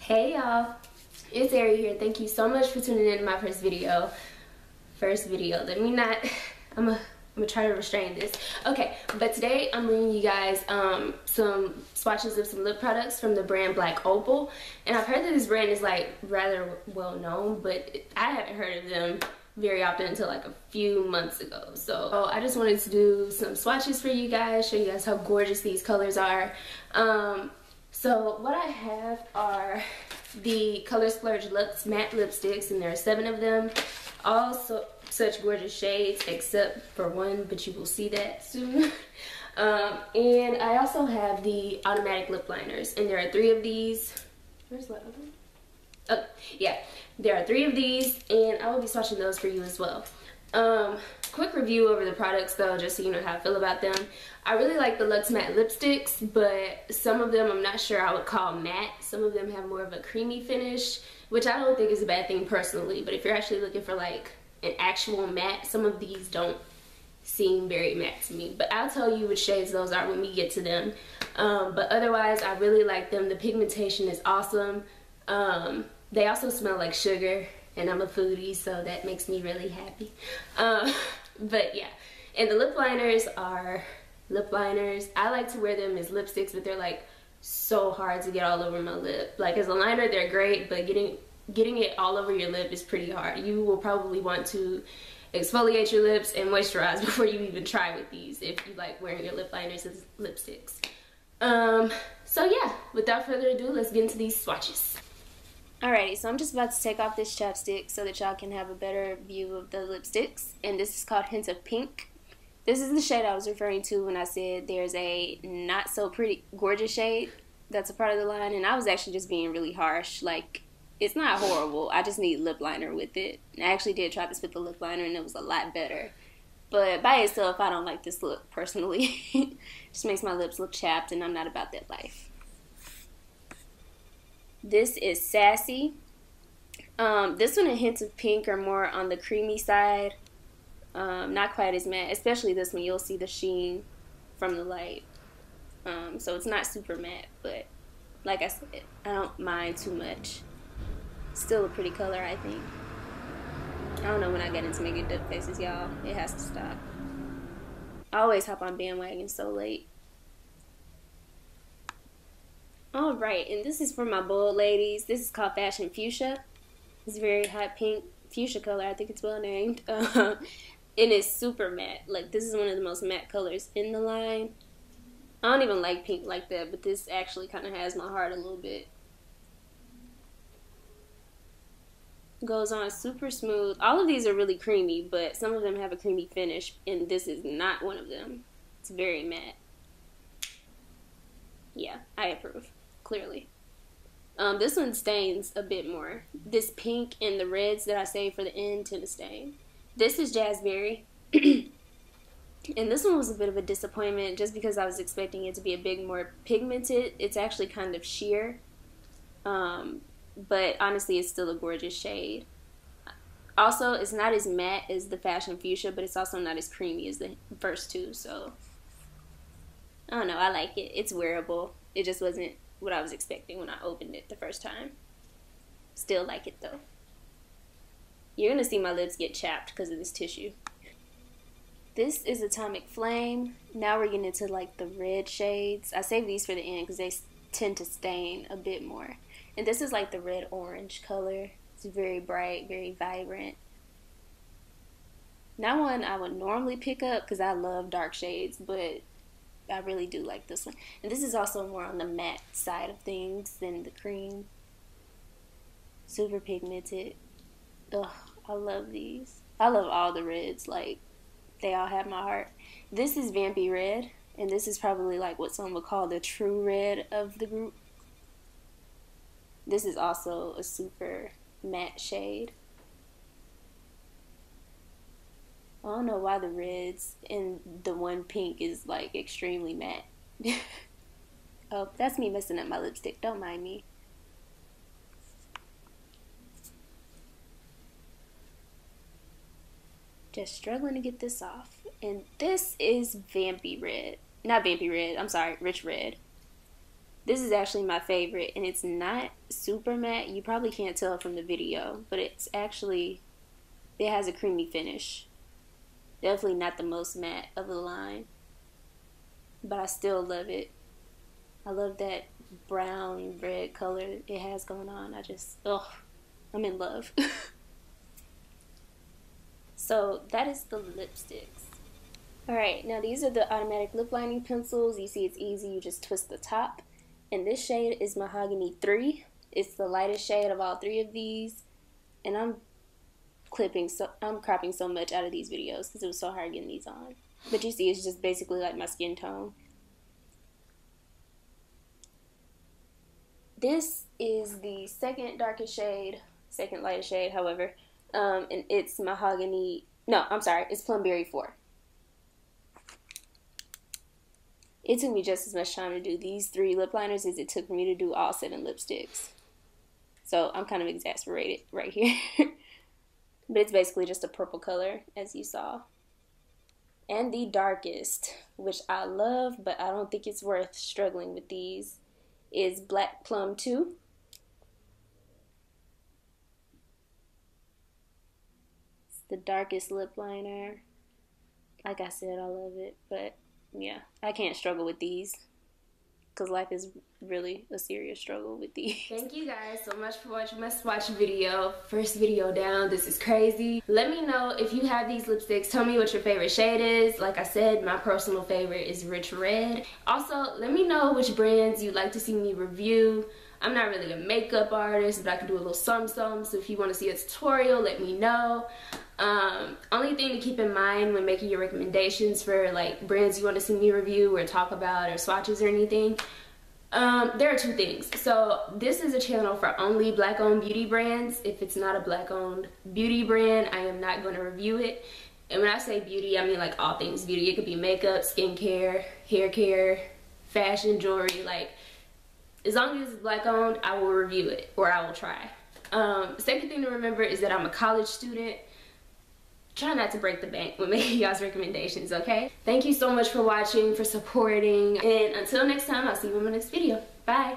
Hey y'all, it's Ari here. Thank you so much for tuning in to my first video. Let me not, I'm gonna try to restrain this. Okay, but today I'm bringing you guys some swatches of some lip products from the brand Black Opal. And I've heard that this brand is like rather well known, but I haven't heard of them very often until like a few months ago. So I just wanted to do some swatches for you guys, show you guys how gorgeous these colors are. So what I have are the Color Splurge Luxe matte lipsticks, and there are 7 of them. All such gorgeous shades except for one, but you will see that soon. And I also have the automatic lip liners, and there are 3 of these. Where's the other one? Oh, yeah. There are 3 of these, and I will be swatching those for you as well. Quick review over the products though, just so you know how I feel about them. I really like the Luxe matte lipsticks, but some of them I'm not sure I would call matte. Some of them have more of a creamy finish, which I don't think is a bad thing personally, but if you're actually looking for like an actual matte, some of these don't seem very matte to me. But I'll tell you which shades those are when we get to them. But otherwise, I really like them. The pigmentation is awesome. They also smell like sugar, and I'm a foodie, so that makes me really happy. But yeah, and the lip liners are lip liners. I like to wear them as lipsticks, but they're like so hard to get all over my lip. Like as a liner, they're great, but getting it all over your lip is pretty hard. You will probably want to exfoliate your lips and moisturize before you even try with these if you like wearing your lip liners as lipsticks. So yeah, without further ado, let's get into these swatches. Alrighty, so I'm just about to take off this chapstick so that y'all can have a better view of the lipsticks. And this is called Hint of Pink. This is the shade I was referring to when I said there's a not so pretty gorgeous shade that's a part of the line. And I was actually just being really harsh. Like, it's not horrible. I just need lip liner with it. And I actually did try this with the lip liner and it was a lot better. But by itself, I don't like this look personally. It just makes my lips look chapped, and I'm not about that life. This is Sassy. This one and Hint of Pink are more on the creamy side. Not quite as matte, especially this one. You'll see the sheen from the light. So it's not super matte, but like I said, I don't mind too much. Still a pretty color, I think. I don't know when I get into making duck faces, y'all. It has to stop. I always hop on bandwagons so late. Alright, and this is for my bold ladies. This is called Fashion Fuchsia. It's a very hot pink fuchsia color. I think it's well named. And it's super matte. Like, this is one of the most matte colors in the line. I don't even like pink like that, but this actually kind of has my heart a little bit. Goes on super smooth. All of these are really creamy, but some of them have a creamy finish, and this is not one of them. It's very matte. Yeah, I approve. Clearly. This one stains a bit more. This pink and the reds that I saved for the end tend to stain. This is Jazzberry. And this one was a bit of a disappointment just because I was expecting it to be a bit more pigmented. It's actually kind of sheer. But honestly, it's still a gorgeous shade. Also, it's not as matte as the Fashion Fuchsia, but it's also not as creamy as the first two. So, I don't know. I like it. It's wearable. It just wasn't what I was expecting when I opened it the first time. Still like it though. You're going to see my lips get chapped because of this tissue. This is Atomic Flame. Now we're getting into like the red shades. I saved these for the end because they tend to stain a bit more. And this is like the red-orange color. It's very bright, very vibrant. Not one I would normally pick up because I love dark shades, but I really do like this one. And this is also more on the matte side of things than the cream. Super pigmented. Ugh, I love these. I love all the reds. Like, they all have my heart. This is Vampy Red, and this is probably like what some would call the true red of the group. This is also a super matte shade. I don't know why the reds and the one pink is like extremely matte. Oh, that's me messing up my lipstick. Don't mind me. Just struggling to get this off. And this is Vampy Red. Not Vampy Red. I'm sorry. Rich Red. This is actually my favorite, and it's not super matte. You probably can't tell from the video, but it's actually, it has a creamy finish. Definitely not the most matte of the line, but I still love it. I love that brown red color it has going on. I'm in love. So that is the lipsticks. Alright, now these are the automatic lip lining pencils. You see it's easy, you just twist the top. And this shade is Mahogany 3. It's the lightest shade of all three of these. And I'm cropping so much out of these videos because it was so hard getting these on. But you see it's just basically like my skin tone. This is the second darkest shade, second lightest shade, however. And it's Mahogany, no, I'm sorry, it's Plumberry 4. It took me just as much time to do these 3 lip liners as it took for me to do all 7 lipsticks. So I'm kind of exasperated right here. But it's basically just a purple color, as you saw. And the darkest, which I love, but I don't think it's worth struggling with these, is Black Plum 2. It's the darkest lip liner. Like I said, I love it, but yeah, I can't struggle with these because life is really a serious struggle with these. Thank you guys so much for watching my swatch video. First video down. This is crazy. Let me know if you have these lipsticks. Tell me what your favorite shade is. Like I said, my personal favorite is Rich Red. Also, let me know which brands you'd like to see me review. I'm not really a makeup artist, but I can do a little something. So if you want to see a tutorial, let me know. Only thing to keep in mind when making your recommendations for like brands you want to see me review or talk about or swatches or anything, there are 2 things. So this is a channel for only black owned beauty brands. If it's not a black owned beauty brand, I am not going to review it. And when I say beauty, I mean like all things beauty. It could be makeup, skincare, hair care, fashion, jewelry. Like, as long as it's black owned, I will review it, or I will try. Second thing to remember is that I'm a college student. Try not to break the bank when making y'all's recommendations, okay? Thank you so much for watching, for supporting, and until next time, I'll see you in my next video. Bye!